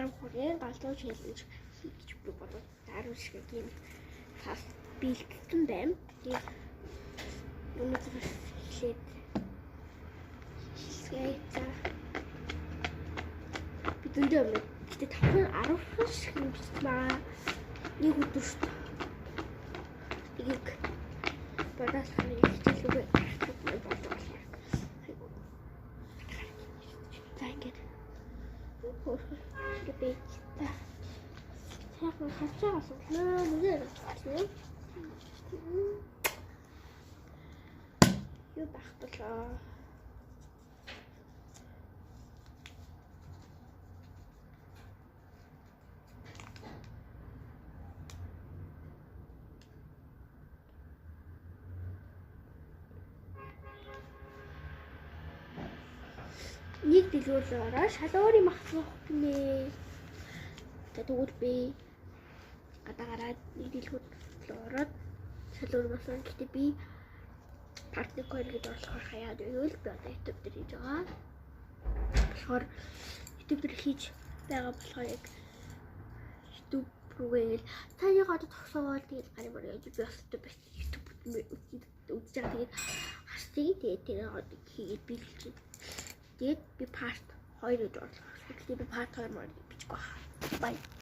3 галзуу challenge хийж би бодож даруй шиг юм тас бэлтгэн байна. Тэгээд өнөөдөр хэлээд хийсгээ. Бид өндөр юм. Гэтэ 5-10 шиг юм байна. Нэг өдөр шүү дээ. Тэгээд бодож хичээлүүгээ бодлоо. Гэбэйта. Сайхан хацаас нөө нэг юу багтлаа. Нэг дэлгүүрлөөрөө шалуурын махлах гинэ. Тэгвэл би гадаагараад нэг дэлгүүрлөөрөө шалуур масан гэхдээ би партнер хоёр гэж орлохоор хаяад байвал би одоо YouTube дээр хийж байгаа. Болохоор YouTube дээр хийж байгаа болохоор яг YouTube руугээ ингээл тааныгаа тогсоогоод тэгээд гарын мөр яаж би бас YouTube үзэж байгаа тэгээд хасдаг тэгээд тэр одоо хийгээд биелж байна. Тэгээд би part 2 гэж орлоо. Гэхдээ би part 2 мөр бичих гоо. Bye.